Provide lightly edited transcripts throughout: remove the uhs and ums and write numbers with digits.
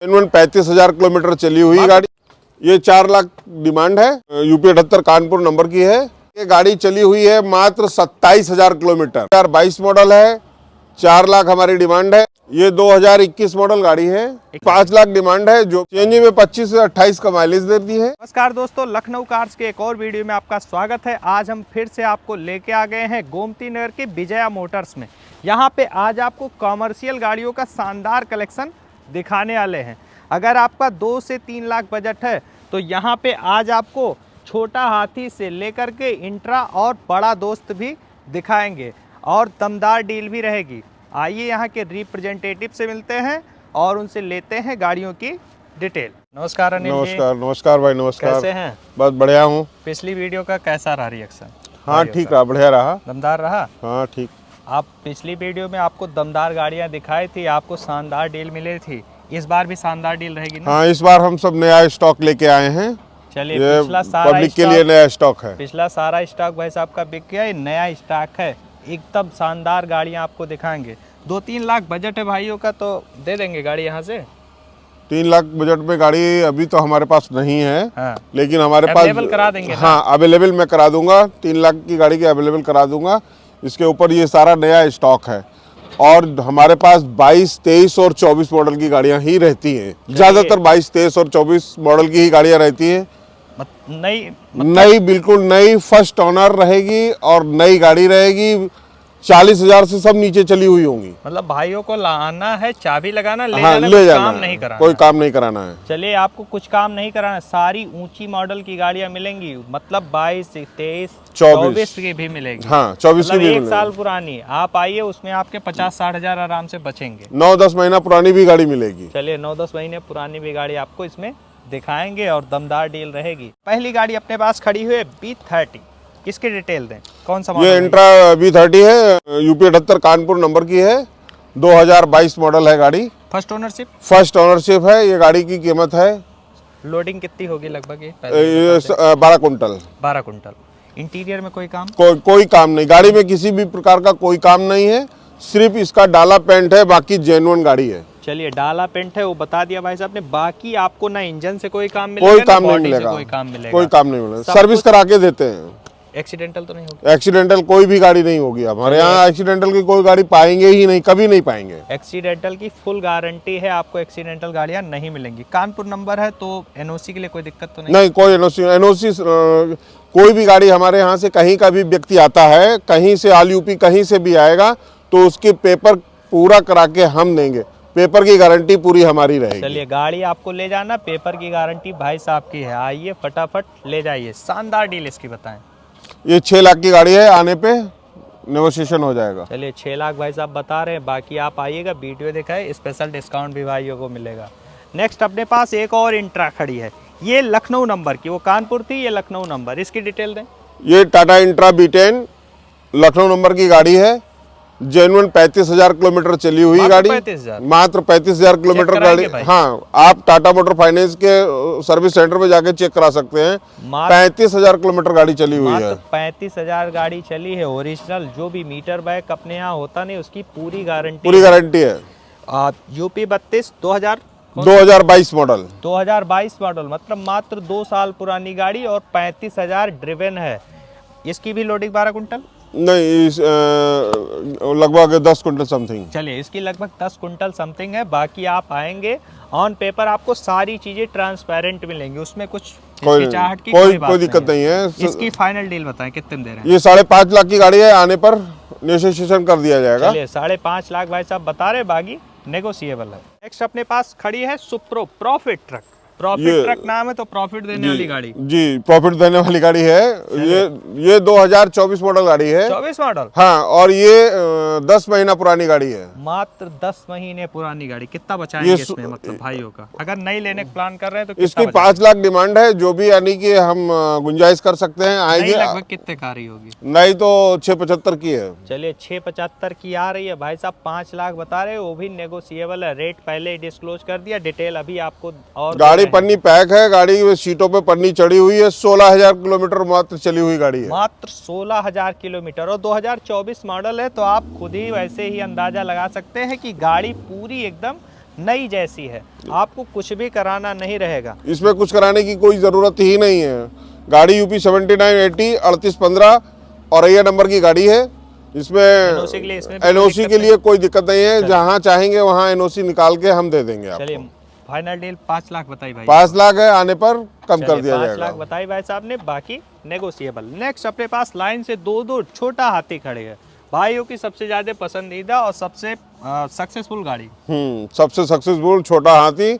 Genuine 35,000 kilometre चली हुई गाड़ी। ये 4 लाख डिमांड है। यूपी 78 कानपुर नंबर की है। ये गाड़ी चली हुई है मात्र 27,000 किलोमीटर। 2022 मॉडल है। 4 लाख हमारी डिमांड है। ये 2021 मॉडल गाड़ी है। 5 लाख डिमांड है, जो सीएनजी में 25 से 28 का माइलेज देती है। नमस्कार दोस्तों, लखनऊ कार्स के एक और वीडियो में आपका स्वागत है। आज हम फिर से आपको लेके आ गए हैं गोमती नगर के विजया मोटर्स में। यहाँ पे आज आपको कॉमर्शियल गाड़ियों का शानदार कलेक्शन दिखाने वाले हैं। अगर आपका 2 से 3 लाख बजट है तो यहाँ पे आज आपको छोटा हाथी से लेकर के इंट्रा और बड़ा दोस्त भी दिखाएंगे और दमदार डील भी रहेगी। आइए यहाँ के रिप्रेजेंटेटिव से मिलते हैं और उनसे लेते हैं गाड़ियों की डिटेल। नमस्कार अनिल जी। नमस्कार नमस्कार भाई, नमस्कार। कैसे हैं? बस बढ़िया हूँ। पिछली वीडियो का कैसा रहा रिएक्शन? हाँ ठीक रहा, बढ़िया रहा। दमदार रहा? हाँ ठीक। आप पिछली वीडियो में आपको दमदार गाड़ियाँ दिखाई थी, आपको शानदार डील मिली थी। इस बार भी शानदार डील रहेगी ना? हाँ, इस बार हम सब नया स्टॉक लेके आए हैं। चलिए, ये पिछला सारा पब्लिक के लिए नया स्टॉक है। पिछला सारा स्टॉक भाई साहब का बिक गया, ये नया स्टॉक है। एकदम शानदार गाड़ियाँ आपको दिखाएंगे। 2-3 लाख बजट है भाइयों का तो दे देंगे गाड़ी यहाँ से। 3 लाख बजट में गाड़ी अभी तो हमारे पास नहीं है। हाँ। लेकिन हमारे पास अवेलेबल करा देंगे ना? हाँ, अवेलेबल मैं करा दूंगा। 3 लाख की गाड़ी की अवेलेबल करा दूंगा। इसके ऊपर ये सारा नया स्टॉक है और हमारे पास 22, 23 और 24 मॉडल की गाड़ियां ही रहती हैं। ज़्यादातर 22, 23 और 24 मॉडल की ही गाड़ियां रहती हैं। नई बिल्कुल नई फर्स्ट ओनर रहेगी और नई गाड़ी रहेगी। 40,000 से सब नीचे चली हुई होंगी। मतलब भाइयों को लाना है, चाबी लगाना, ले हाँ, जाना, ले जाना काम है। नहीं कराना, कोई काम नहीं कराना है। चलिए, आपको कुछ काम नहीं कराना, सारी ऊंची मॉडल की गाड़ियां मिलेंगी। मतलब 22, 23, 24 की भी मिलेगी। हाँ, 24 की भी एक साल पुरानी आप आइए, उसमें आपके 50-60 हजार आराम से बचेंगे। 9-10 महीना पुरानी भी गाड़ी मिलेगी। चलिए, 9-10 महीने पुरानी भी गाड़ी आपको इसमें दिखाएंगे और दमदार डील रहेगी। पहली गाड़ी अपने पास खड़ी हुई है B30। इसकी डिटेल दें, कौन सा मॉडल? ये इंट्रा B30 है। यूपी 78 कानपुर नंबर की है। 2022 मॉडल है गाड़ी। First ownership? फर्स्ट ओनरशिप है। ये गाड़ी की कीमत है, लोडिंग कितनी होगी लगभग? ये 12 कुंटल। 12 कुंटल। इंटीरियर में कोई काम? कोई काम नहीं। गाड़ी में किसी भी प्रकार का कोई काम नहीं है। सिर्फ इसका डाला पेंट है, बाकी जेन्युइन गाड़ी है। चलिए, डाला पेंट है वो बता दिया भाई साहब ने। बाकी आपको ना इंजन से कोई काम मिलेगा, कोई काम नहीं मिलेगा। कोई काम मिलेगा? कोई काम नहीं मिलेगा। सर्विस करा के देते हैं। एक्सीडेंटल तो नहीं होगी? एक्सीडेंटल कोई भी गाड़ी नहीं होगी हमारे यहाँ। एक्सीडेंटल की कोई गाड़ी पाएंगे ही नहीं, कभी नहीं पाएंगे। एक्सीडेंटल की फुल गारंटी है, आपको एक्सीडेंटल गाड़ियाँ नहीं मिलेंगी। कानपुर नंबर है तो एनओसी के लिए कोई दिक्कत तो नहीं? नहीं, कोई एनओसी कोई भी गाड़ी हमारे यहाँ से कहीं का भी व्यक्ति आता है, कहीं से ऑल यूपी कहीं से भी आएगा तो उसके पेपर पूरा करा के हम देंगे। पेपर की गारंटी पूरी हमारी रहेगी। चलिए, गाड़ी आपको ले जाना, पेपर की गारंटी भाई साहब की है। आइए फटाफट ले जाइए। शानदार डील इसकी बताएं। ये 6 लाख की गाड़ी है, आने पे नेगोशिएशन हो जाएगा। चलिए, 6 लाख भाई साहब बता रहे हैं। बाकी आप आइएगा, वीडियो दिखाए, स्पेशल डिस्काउंट भी भाइयों को मिलेगा। नेक्स्ट अपने पास एक और इंट्रा खड़ी है। ये लखनऊ नंबर की, वो कानपुर थी, ये लखनऊ नंबर। इसकी डिटेल दें। ये Tata intra B10 Lucknow number की गाड़ी है। जेन्युइन 35,000 किलोमीटर चली हुई गाड़ी। मात्र 35,000 किलोमीटर गाड़ी। हाँ, आप टाटा मोटर फाइनेंस के सर्विस सेंटर में जाके चेक करा सकते हैं। 35,000 किलोमीटर गाड़ी चली हुई है। 35,000 गाड़ी चली है। ओरिजिनल जो भी मीटर बैक अपने यहाँ होता नहीं, उसकी पूरी गारंटी है। UP 32 2022 model. 2022 मॉडल, मतलब मात्र 2 साल पुरानी गाड़ी और 35,000 ड्रिवन है। इसकी भी लोडिंग 12 कुंटल नहीं, लगभग 10 कुंटल समथिंग। चलिए, इसकी लगभग 10 कुंटल समथिंग है। बाकी आप आएंगे, ऑन पेपर आपको सारी चीजें ट्रांसपेरेंट मिलेंगी, उसमें कुछ कोई दिक्कत नहीं है। इसकी फाइनल डील बताएं, कितने में दे रहे हैं? ये 5.5 लाख की गाड़ी है, आने पर नेगोशिएशन कर दिया जाएगा। चलिए, 5.5 लाख भाई साहब बता रहे, बाकी नेगोशिएबल है। नेक्स्ट अपने पास खड़ी है Supro profit truck. Profit truck नाम है तो प्रॉफिट देने वाली गाड़ी। जी, प्रॉफिट देने वाली गाड़ी है। ये 2024 मॉडल गाड़ी है। 24 मॉडल? हाँ, और ये 10 महीना पुरानी गाड़ी है। मात्र 10 महीने पुरानी गाड़ी। कितना बचाएंगे इसमें, मतलब भाइयों का? अगर नई लेने का प्लान कर रहे हैं तो इसकी 5 लाख डिमांड है, जो भी यानी कि हम गुंजाइश कर सकते हैं। आएंगे। लगभग कितने का रही होगी? नहीं तो 675 की है। चलिए, 675 की आ रही है भाई साहब। 5 लाख बता रहे, वो भी नेगोशिएबल है। रेट पहले ही डिस्क्लोज कर दिया, डिटेल अभी आपको। और गाड़ी पन्नी पैक है, गाड़ी सीटों पे पन्नी चढ़ी हुई है। 16,000 किलोमीटर मात्र चली हुई गाड़ी है। मात्र 16,000 किलोमीटर और 2024 मॉडल है, तो आप खुद ही वैसे ही अंदाजा लगा सकते हैं कि गाड़ी पूरी एकदम नई जैसी है, आपको कुछ भी कराना नहीं रहेगा। इसमें कुछ कराने की कोई ज़रूरत ही नहीं है। गाड़ी यूपी 7980 3815 औरैया नंबर की गाड़ी है। इसमें एनओसी के लिए एनओसी के लिए कोई दिक्कत नहीं है। जहाँ चाहेंगे वहाँ एनओसी निकाल के हम दे देंगे चलिए आपको। फाइनल डील 5 लाख बताई भाई। 5 लाख है, आने पर कम कर दिया 5 जाएगा। लाख बताई भाई साहब ने, बाकी नेगोशिएबल। नेक्स्ट अपने पास लाइन से दो छोटा हाथी खड़े हैं, भाइयों की सबसे ज्यादा पसंदीदा और सबसे सक्सेसफुल गाड़ी। सबसे सक्सेसफुल छोटा हाथी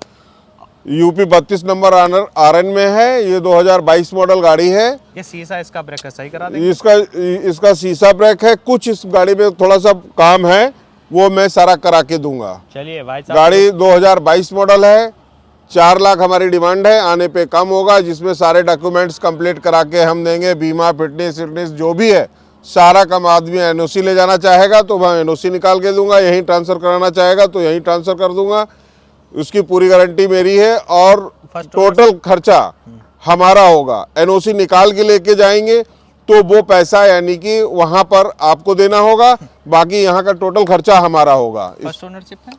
यूपी 32 नंबर आरएन में है। ये 2022 मॉडल गाड़ी है। ये शीशा इसका ब्रेक है, सही करा देंगे? इसका शीशा ब्रेक है। कुछ इस गाड़ी में थोड़ा सा काम है, वो मैं सारा करा के दूंगा। चलिए भाई साहब, गाड़ी 2022 मॉडल है। 4 लाख हमारी डिमांड है, आने पे कम होगा, जिसमें सारे डॉक्यूमेंट्स कंप्लीट करा के हम देंगे। बीमा, फिटनेस जो भी है सारा कम। आदमी एनओसी ले जाना चाहेगा तो मैं एनओसी निकाल के दूंगा, यहीं ट्रांसफ़र कराना चाहेगा तो यहीं ट्रांसफ़र कर दूंगा। उसकी पूरी गारंटी मेरी है और टोटल खर्चा हमारा होगा। एनओसी निकाल के लेके जाएंगे तो वो पैसा यानी कि वहां पर आपको देना होगा, बाकी यहाँ का टोटल खर्चा हमारा होगा। फर्स्ट ओनरशिप है?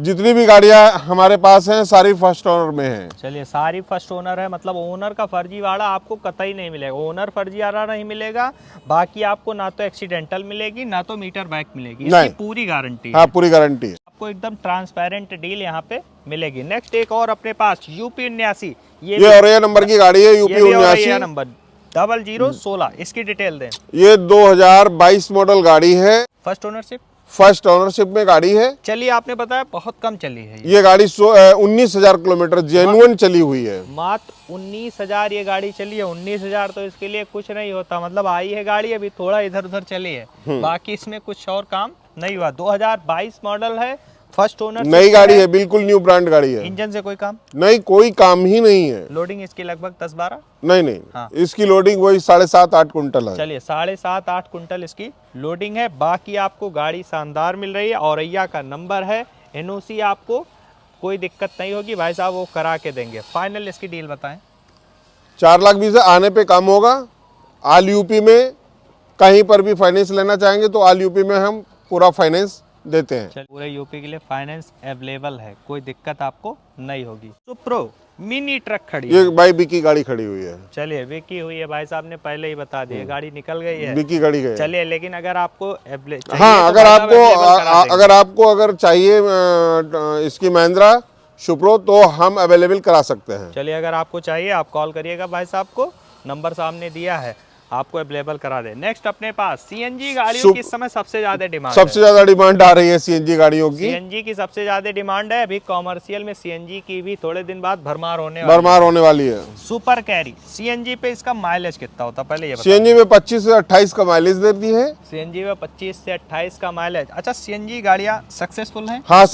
जितनी भी गाड़ियां हमारे पास हैं सारी फर्स्ट ओनर में हैं। चलिए सारी फर्स्ट ओनर है, मतलब ओनर का फर्जीवाड़ा आपको कतई नहीं मिलेगा। ओनर फर्जीवाड़ा नहीं मिलेगा, बाकी आपको ना तो एक्सीडेंटल मिलेगी ना तो मीटर बैक मिलेगी। इसकी पूरी गारंटी हाँ, पूरी गारंटी है। आपको एकदम ट्रांसपेरेंट डील यहाँ पे मिलेगी। नेक्स्ट एक और अपने पास यूपी 79, ये औरैया नंबर की गाड़ी है। यूपी 79 नंबर 0016, इसकी डिटेल दें। ये 2022 मॉडल गाड़ी है। First ownership? फर्स्ट ओनरशिप में गाड़ी है। चलिए आपने बताया बहुत कम चली है ये गाड़ी 19,000 किलोमीटर जेन्युइन चली हुई है। मात्र 19,000 ये गाड़ी चली है। 19,000 तो इसके लिए कुछ नहीं होता, मतलब आई है गाड़ी, अभी थोड़ा इधर उधर चली है, बाकी इसमें कुछ और काम नहीं हुआ। 2022 मॉडल है, फर्स्ट ओनर, नई गाड़ी है, बिल्कुल न्यू ब्रांड गाड़ी है। इंजन से कोई काम नहीं, कोई काम ही नहीं है। लोडिंग इसकी लगभग 10-12? नहीं हाँ। इसकी लोडिंग वही 7.5-8 कुंटल है। चलिए 7.5-8 कुंटल इसकी लोडिंग है। बाकी आपको गाड़ी शानदार मिल रही है, औरैया का नंबर है, एनओसी आपको कोई दिक्कत नहीं होगी, भाई साहब वो करा के देंगे। फाइनल इसकी डील बताएं। 4 लाख 20 आने पे काम होगा। ऑल यूपी में कहीं पर भी फाइनेंस लेना चाहेंगे तो ऑल यूपी में हम पूरा फाइनेंस देते हैं। चलिए पूरे यूपी के लिए फाइनेंस अवेलेबल है, कोई दिक्कत आपको नहीं होगी। सुप्रो मिनी ट्रक खड़ी ये है। भाई बिकी गाड़ी खड़ी हुई है। चलिए बिकी हुई है, भाई साहब ने पहले ही बता दिया, गाड़ी निकल गई है, बिकी गाड़ी गई। चलिए लेकिन अगर आपको हाँ, अगर आपको चाहिए इसकी महिंद्रा सुप्रो तो हम अवेलेबल करा सकते हैं। चलिए अगर आपको चाहिए आप कॉल करिएगा, भाई साहब को नंबर सामने दिया है, आपको अवेलेबल करा दे। नेक्स्ट अपने पास सीएनजी गाड़ियों की इस समय सबसे ज्यादा डिमांड सबसे ज्यादा डिमांड आ रही है सीएनजी गाड़ियों की। सीएनजी की सबसे ज्यादा डिमांड है। अभी कॉमर्शियल में सीएनजी की भी थोड़े दिन बाद भरमार होने वाली है। सुपर कैरी सीएनजी पे इसका माइलेज कितना होता है पहले ये बताओ। सीएनजी में 25 से 28 का माइलेज देती है। सीएनजी में 25 से 28 का माइलेज। अच्छा, सीएनजी गाड़ियाँ सक्सेसफुल हैं? हाँ,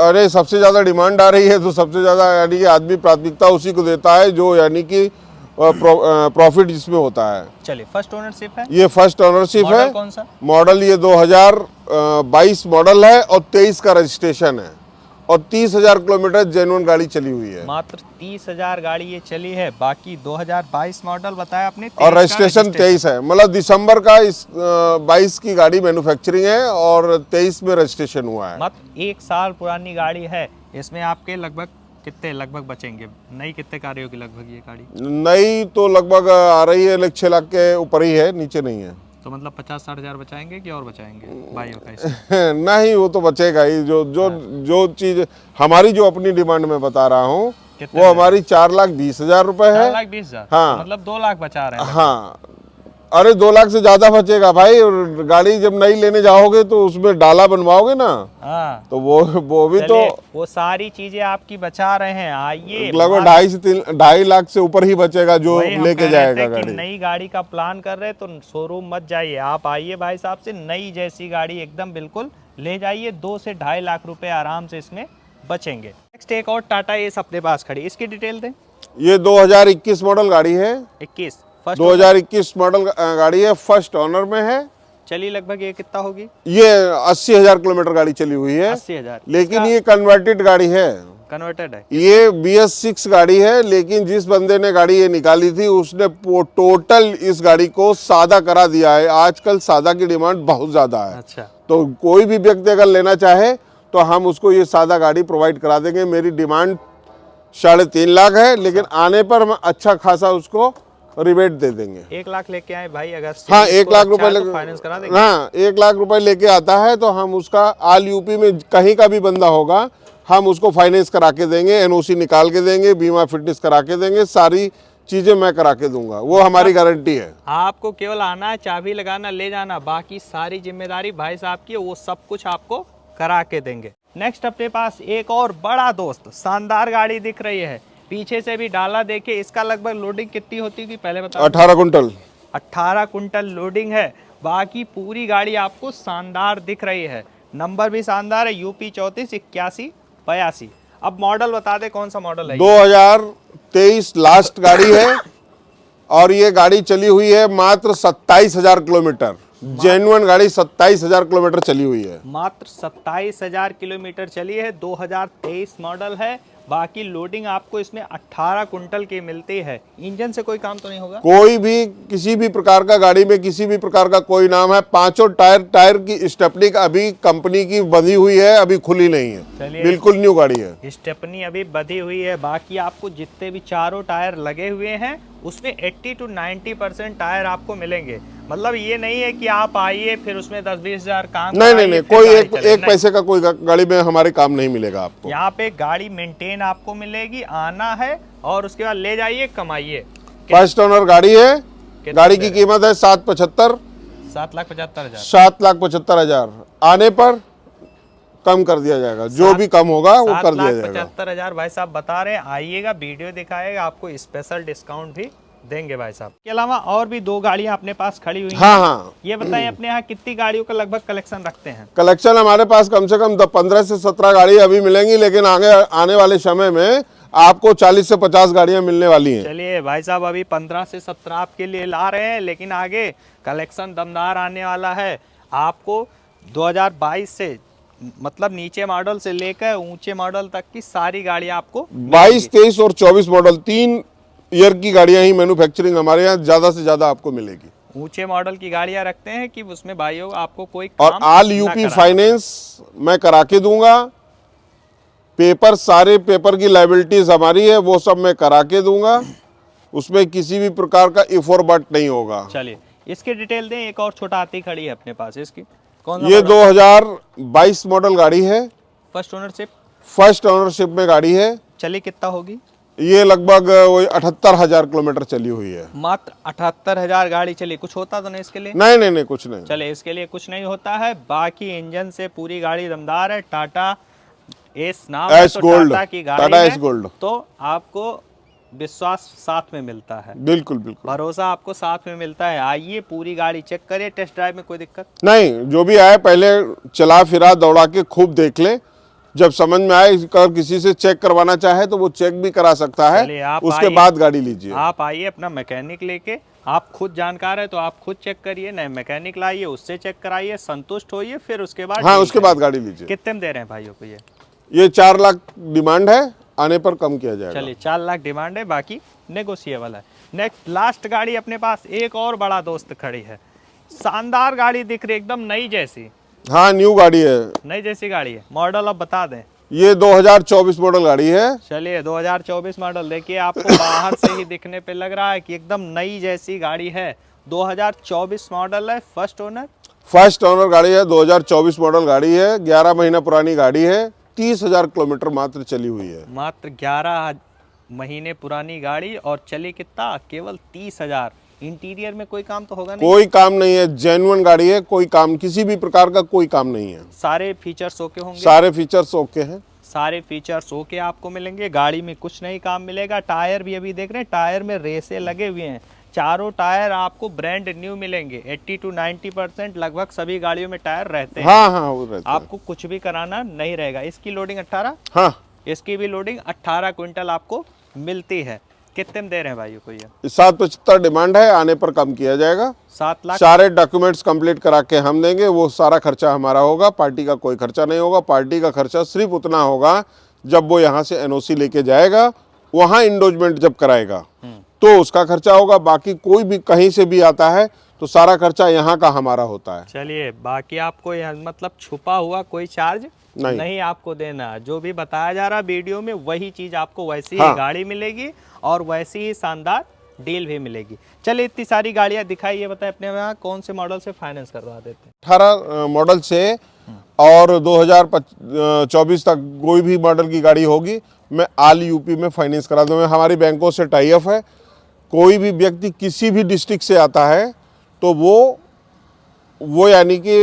अरे सबसे ज्यादा डिमांड आ रही है तो सबसे ज्यादा यानी कि आदमी प्राथमिकता उसी को देता है जो यानी कि प्रॉफिट जिसमें होता है। चलिए फर्स्ट ओनरशिप है? ये फर्स्ट ओनरशिप है। कौन सा मॉडल? ये 2022 मॉडल है और 23 का रजिस्ट्रेशन है और 30,000 किलोमीटर जेन्युइन गाड़ी चली हुई है। मात्र 30,000 गाड़ी ये चली है। बाकी 2022 मॉडल बताया आपने और रजिस्ट्रेशन 23 है, मतलब दिसंबर का इस 22 की गाड़ी मैन्युफैक्चरिंग है और 23 में रजिस्ट्रेशन हुआ है। मात्र 1 साल पुरानी गाड़ी है। इसमें आपके लगभग बचेंगे? नई कितने का रही होगी लगभग ये गाड़ी? नई तो लगभग आ रही है 6 लाख के ऊपर ही है, नीचे नहीं है। तो मतलब 50-60 हज़ार बचाएंगे कि और बचाएंगे भाइयों का इसमें? नहीं, वो तो बचेगा ही। जो चीज हमारी जो अपनी डिमांड में बता रहा हूँ वो हमारी 4,20,000 रुपए है। 4,20,000? हाँ, तो मतलब 2 लाख बचा रहे हैं। हाँ, अरे 2 लाख से ज्यादा बचेगा भाई। और गाड़ी जब नई लेने जाओगे तो उसमें डाला बनवाओगे ना, हाँ, तो वो भी तो वो सारी चीजें आपकी बचा रहे हैं। आइए, लगभग 2.5 लाख से ऊपर ही बचेगा जो लेके जाएगा गाड़ी। नई गाड़ी का प्लान कर रहे तो शोरूम मत जाइए, आप आइए भाई साहब से, नई जैसी गाड़ी एकदम बिल्कुल ले जाइए। 2 से 2.5 लाख रुपए आराम से इसमें बचेंगे। नेक्स्ट एक और टाटा एस अपने पास खड़ी, इसकी डिटेल दें। ये 2021 मॉडल गाड़ी है। 2021 मॉडल गाड़ी है, फर्स्ट ऑनर में है। चली लगभग ये कितना होगी? ये 80,000 किलोमीटर गाड़ी चली हुई है। 80,000? लेकिन ये कन्वर्टेड गाड़ी है। कन्वर्टेड है? ये BS6 गाड़ी है, लेकिन जिस बंदे ने गाड़ी ये निकाली थी उसने टोटल इस गाड़ी को सादा करा दिया है। आजकल सादा की डिमांड बहुत ज्यादा है। अच्छा। तो कोई भी व्यक्ति अगर लेना चाहे तो हम उसको ये सादा गाड़ी प्रोवाइड करा देंगे। मेरी डिमांड 3.5 लाख है, लेकिन आने पर हम अच्छा खासा उसको रिबेट दे देंगे। 1 लाख लेके आए भाई, अगर हाँ 1 लाख रुपए तो फाइनेंस करा देंगे। हाँ 1 लाख रुपए लेके आता है तो हम उसका ऑल यूपी में कहीं का भी बंदा होगा, हम उसको फाइनेंस करा के देंगे, एनओसी निकाल के देंगे, बीमा फिटनेस करा के देंगे, सारी चीजें मैं करा के दूंगा, वो हमारी गारंटी है। आपको केवल आना है, चाबी लगाना, ले जाना, बाकी सारी जिम्मेदारी भाई साहब की है, वो सब कुछ आपको करा के देंगे। नेक्स्ट अपने पास एक और बड़ा दोस्त शानदार गाड़ी दिख रही है, पीछे से भी डाला देखिए, इसका लगभग लोडिंग कितनी होती है पहले बताओ। 18 कुंटल। 18 कुंटल लोडिंग है। बाकी पूरी गाड़ी आपको शानदार दिख रही है, नंबर भी शानदार है, यूपी 34 81 82। अब मॉडल बता दे, कौन सा मॉडल है? 2023 लास्ट गाड़ी है और ये गाड़ी चली हुई है मात्र 27,000 किलोमीटर। जेन्युइन गाड़ी 27,000 किलोमीटर चली हुई है। मात्र 27,000 किलोमीटर चली है, 2023 मॉडल है। बाकी लोडिंग आपको इसमें 18 कुंटल की मिलती है। इंजन से कोई काम तो नहीं होगा? कोई भी किसी भी प्रकार का गाड़ी में किसी भी प्रकार का कोई नाम है। पांचों टायर की स्टेपनी अभी कंपनी की बंधी हुई है, अभी खुली नहीं है, बिल्कुल न्यू गाड़ी है। स्टेपनी अभी बंधी हुई है। बाकी आपको जितने भी चारों टायर लगे हुए हैं उसमें 80 to 90% टायर आपको मिलेंगे। मतलब ये नहीं है कि आप आइए फिर उसमें 10-20 हजार काम नहीं, कोई एक पैसे का कोई गाड़ी में हमारे काम नहीं मिलेगा आपको। यहाँ पे गाड़ी मेंटेन आपको मिलेगी, आना है और उसके बाद ले जाइए, कमाइए। फर्स्ट ओनर गाड़ी है, गाड़ी की कीमत है 7,75,000। 7,75,000। 7,75,000 आने पर कम कर दिया जाएगा, जो भी कम होगा वो कर दिया जाएगा। 7,75,000 भाई साहब बता रहे हैं, आइएगा, वीडियो दिखाएगा, आपको स्पेशल डिस्काउंट भी देंगे भाई साहब। के अलावा और भी 2 गाड़ियां अपने पास खड़ी हुई हैं। हाँ। ये बताइए, अपने यहाँ कितनी गाड़ियों का लगभग कलेक्शन रखते हैं? कलेक्शन हमारे पास कम से कम 15 से 17 गाड़ी अभी मिलेंगी, लेकिन आगे आने वाले समय में आपको 40 से 50 गाड़ियां मिलने वाली हैं। चलिए भाई साहब, अभी 15 से 17 आपके लिए ला रहे हैं, लेकिन आगे कलेक्शन दमदार आने वाला है। आपको 2022 से मतलब नीचे मॉडल से लेकर ऊंचे मॉडल तक की सारी गाड़ियां आपको 22, 23 और 24 मॉडल 3 ईयर की गाड़ियां ही मैन्युफैक्चरिंग हमारे यहाँ ज्यादा से ज्यादा आपको मिलेगी। ऊंचे मॉडल की गाड़ियां रखते हैं कि उसमें भाइयों आपको कोई और ऑल यूपी फाइनेंस मैं करा के दूंगा। पेपर, सारे पेपर की लायबिलिटीज हमारी है, वो सब मैं करा के दूंगा, उसमें किसी भी प्रकार का इफ और बट नहीं होगा। चलिए इसकी डिटेल दें। एक और छोटा हाथी खड़ी है अपने पास, इसकी कौन सा? ये 2022 मॉडल गाड़ी है, फर्स्ट ओनरशिप। फर्स्ट ओनरशिप में गाड़ी है। चली कितना होगी? ये लगभग वही 78,000 किलोमीटर चली हुई है। मात्र 78,000 गाड़ी चली। कुछ होता तो नहीं इसके लिए? नहीं, कुछ नहीं। चले, इसके लिए कुछ नहीं होता है। बाकी इंजन से पूरी गाड़ी दमदार है। टाटा एस नाम है, तो टाटा की गाड़ी टाटा है, एस गोल्ड, तो आपको विश्वास साथ में मिलता है। बिल्कुल, भरोसा आपको साथ में मिलता है। आइए, पूरी गाड़ी चेक करिए, टेस्ट ड्राइव में कोई दिक्कत नहीं। जो भी आए पहले चला फिरा दौड़ा के खूब देख ले, जब समझ में आए, अगर किसी से चेक करवाना चाहे तो वो चेक भी करा सकता है, उसके बाद गाड़ी लीजिए। आप आइए अपना मैकेनिक लेके, आप खुद जानकार है तो आप खुद चेक करिए, नए मैकेनिक लाइए, उससे चेक कराइए, संतुष्ट होइए, फिर उसके बाद हाँ, उसके बाद गाड़ी लीजिए। कितने में दे रहे हैं भाइयों को? ये 4 लाख डिमांड है, आने पर कम किया जाएगा। चलिए 4 लाख डिमांड है, बाकी नेगोशिएबल है। नेक्स्ट लास्ट गाड़ी अपने पास एक और बड़ा दोस्त खड़ी है, शानदार गाड़ी दिख रही है, एकदम नई जैसी। हाँ, न्यू गाड़ी है, नई जैसी गाड़ी है। मॉडल अब बता दें। ये 2024 मॉडल गाड़ी है। चलिए 2024 मॉडल देखिए, आपको बाहर से ही दिखने पे लग रहा है कि एकदम नई जैसी गाड़ी है। 2024 मॉडल है, फर्स्ट ओनर गाड़ी है, 2024 मॉडल गाड़ी है, 11 महीना पुरानी गाड़ी है, 30,000 किलोमीटर मात्र चली हुई है। मात्र 11 महीने पुरानी गाड़ी, और चली कितना? केवल 30,000। इंटीरियर में कोई काम तो होगा नहीं? कोई काम नहीं है, जेन्युइन गाड़ी है, कोई काम, किसी भी प्रकार का कोई काम नहीं है। सारे फीचर्स ओके होंगे? सारे फीचर्स ओके हैं। सारे फीचर्स ओके आपको मिलेंगे। गाड़ी में कुछ नहीं काम मिलेगा। टायर भी अभी देख रहे हैं, टायर में रेसे लगे हुए हैं। चारों टायर आपको ब्रांड न्यू मिलेंगे। 80 to 90% लगभग सभी गाड़ियों में टायर रहते हैं। हाँ, वो रहते हैं। आपको कुछ भी कराना नहीं रहेगा। इसकी लोडिंग 18, हाँ, इसकी भी लोडिंग 18 क्विंटल आपको मिलती है। कितने में दे रहे हैं भाइयों को? ये 775 डिमांड है, आने पर कम किया जाएगा। 7 लाख। सारे डॉक्यूमेंट्स कंप्लीट करा के हम देंगे, वो सारा खर्चा हमारा होगा, पार्टी का कोई खर्चा नहीं होगा। पार्टी का खर्चा सिर्फ उतना होगा जब वो यहाँ से एनओसी लेके जाएगा, वहाँ इंडोजमेंट जब कराएगा तो उसका खर्चा होगा। बाकी कोई भी कहीं से भी आता है तो सारा खर्चा यहाँ का हमारा होता है। चलिए, बाकी आपको यहाँ मतलब छुपा हुआ कोई चार्ज नहीं आपको देना, जो भी बताया जा रहा वीडियो में वही चीज आपको वैसी ही हाँ। गाड़ी मिलेगी और वैसी ही शानदार डील भी मिलेगी। चलिए इतनी सारी गाड़ियां दिखाई, ये बताए अपने यहाँ कौन से मॉडल से फाइनेंस करवा देते हैं? 18 मॉडल से और 2024 तक कोई भी मॉडल की गाड़ी होगी मैं ऑल यूपी में फाइनेंस करा दूंगा। हमारी बैंकों से टाई अप है। कोई भी व्यक्ति किसी भी डिस्ट्रिक्ट से आता है तो वो यानी कि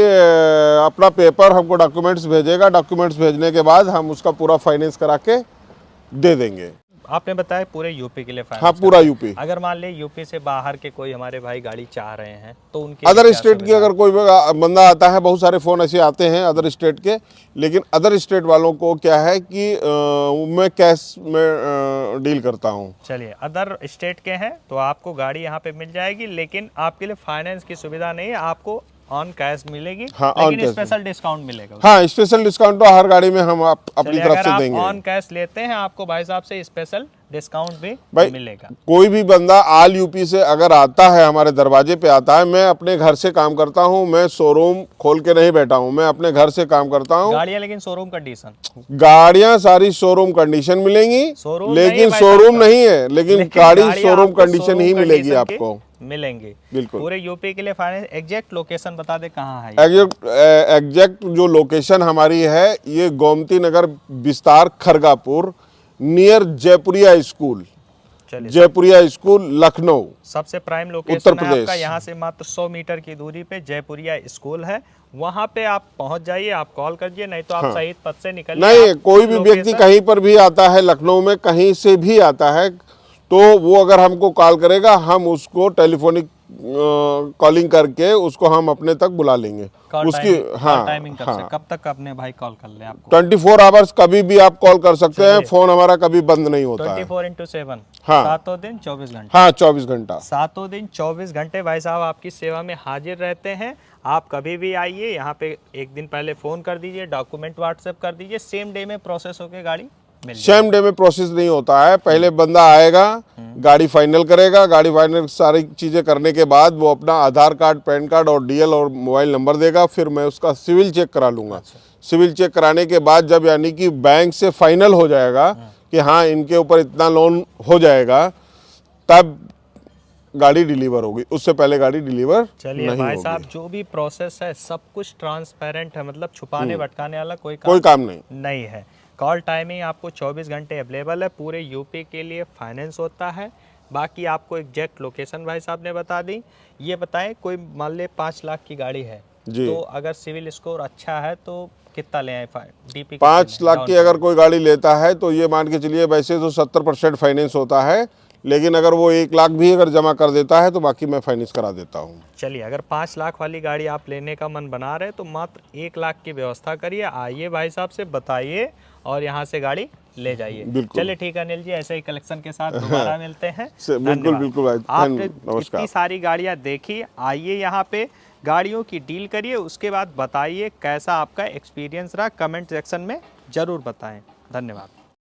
अपना पेपर हमको डॉक्यूमेंट्स भेजेगा। डॉक्यूमेंट्स भेजने के बाद हम उसका पूरा फाइनेंस करा के दे देंगे। आपने बताया पूरे यूपी के लिए फाइनेंस। हाँ, पूरा यूपी। अगर मान ले यूपी से बाहर के कोई हमारे भाई गाड़ी चाह रहे हैं तो उनके अदर लिए क्या स्टेट की सुविधा अगर कोई बंदा आता है, बहुत सारे फ़ोन ऐसे आते हैं अदर स्टेट के, लेकिन अदर स्टेट वालों को क्या है कि मैं कैश में डील करता हूँ। चलिए अदर स्टेट के हैं तो आपको गाड़ी यहाँ पे मिल जाएगी, लेकिन आपके लिए फाइनेंस की सुविधा नहीं है, आपको ऑन कैश मिलेगी। हाँ, on लेकिन cash स्पेशल डिस्काउंट मिलेगा। हाँ, स्पेशल डिस्काउंट तो हर गाड़ी में हम अपनी चलिए, तरफ अगर से आप देंगे। ऑन कैश लेते हैं आपको भाई साहब से स्पेशल डिस्काउंट भी भाई मिलेगा। कोई भी बंदा ऑल यूपी से अगर आता है, हमारे दरवाजे पे आता है, मैं अपने घर से काम करता हूँ। मैं शोरूम खोल के नहीं बैठा हूँ, मैं अपने घर से काम करता हूँ। गाड़ियाँ लेकिन शोरूम कंडीशन, गाड़ियाँ सारी शोरूम कंडीशन मिलेंगी, शोरूम लेकिन नहीं है भाई शोरूम साहब का। नहीं है, लेकिन लेकिन गाड़ी गाड़ियाँ शोरूम आपको कंडीशन शोरूम ही मिलेगी कंडीशन की आपको। मिलेंगी बिल्कुल। पूरे यूपी के लिए फाइनेंस। एग्जैक्ट लोकेशन बता दे कहाँ है? एग्जैक्ट जो लोकेशन हमारी है ये गोमती नगर विस्तार खरगापुर, नियर जयपुरिया स्कूल। चलिए जयपुरिया स्कूल, लखनऊ। सबसे प्राइम उत्तर लोकेशन है प्रदेश। आपका। यहाँ से मात्र 100 मीटर की दूरी पे जयपुरिया स्कूल है, वहाँ पे आप पहुँच जाइए। आप कॉल करिए, नहीं तो आप शहीद पथ से निकलिए। नहीं, आप कोई उस भी व्यक्ति लोकेशन- कहीं पर भी आता है, लखनऊ में कहीं से भी आता है, तो वो अगर हमको कॉल करेगा, हम उसको टेलीफोनिक कॉलिंग करके उसको हम अपने तक बुला लेंगे। कॉल उसकी टाइमिंग, हाँ, कॉल टाइमिंग कब से हाँ, कब तक अपने भाई कॉल कर ले आपको? 24 आवर्स कभी भी आप कॉल कर सकते हैं। फोन हमारा कभी बंद नहीं होता है। 24x7। हाँ। सातों दिन 24 घंटे। हाँ, 24 घंटा। सातों दिन 24 घंटे भाई साहब आपकी सेवा में हाजिर रहते हैं। आप कभी भी आइए, यहाँ पे एक दिन पहले फ़ोन कर दीजिए, डॉक्यूमेंट व्हाट्सएप कर दीजिए, सेम डे में प्रोसेस होकर गाड़ी मिल जाएगी। सेम डे में प्रोसेस नहीं होता है। पहले बंदा आएगा, गाड़ी फाइनल करेगा। गाड़ी फाइनल सारी चीज़ें करने के बाद वो अपना आधार कार्ड, पैन कार्ड और डीएल और मोबाइल नंबर देगा। फिर मैं उसका सिविल चेक करा लूँगा। सिविल चेक कराने के बाद जब यानी कि बैंक से फाइनल हो जाएगा कि हाँ इनके ऊपर इतना लोन हो जाएगा, तब गाड़ी डिलीवर होगी। उससे पहले गाड़ी डिलीवर चलिए नहीं भाई होगी। साहब, जो भी प्रोसेस है सब कुछ ट्रांसपेरेंट है, मतलब छुपाने भटकाने वाला कोई कोई काम नहीं। नहीं है। कॉल टाइमिंग आपको 24 घंटे अवेलेबल है। पूरे यूपी के लिए फाइनेंस होता है। बाकी आपको एग्जैक्ट लोकेशन भाई साहब ने बता दी। ये बताएं, कोई मान ले 5 लाख की गाड़ी है जी। तो अगर सिविल स्कोर अच्छा है तो कितना ले आए? डीपी 5 लाख की अगर कोई गाड़ी लेता है तो ये मान के चलिए, वैसे तो 70% फाइनेंस होता है, लेकिन अगर वो 1 लाख भी अगर जमा कर देता है तो बाकी मैं फाइनेंस करा देता हूँ। चलिए, अगर 5 लाख वाली गाड़ी आप लेने का मन बना रहे तो मात्र 1 लाख की व्यवस्था करिए। आइए भाई साहब से बताइए और यहाँ से गाड़ी ले जाइए। बिल्कुल। चलिए ठीक है अनिल जी, ऐसे ही कलेक्शन के साथ दोबारा मिलते हैं। बिल्कुल धन्यवाद। बिल्कुल भाई, आपने नमस्कार। इतनी सारी गाड़ियाँ देखी, आइए यहाँ पे गाड़ियों की डील करिए, उसके बाद बताइए कैसा आपका एक्सपीरियंस रहा। कमेंट सेक्शन में ज़रूर बताएं। धन्यवाद।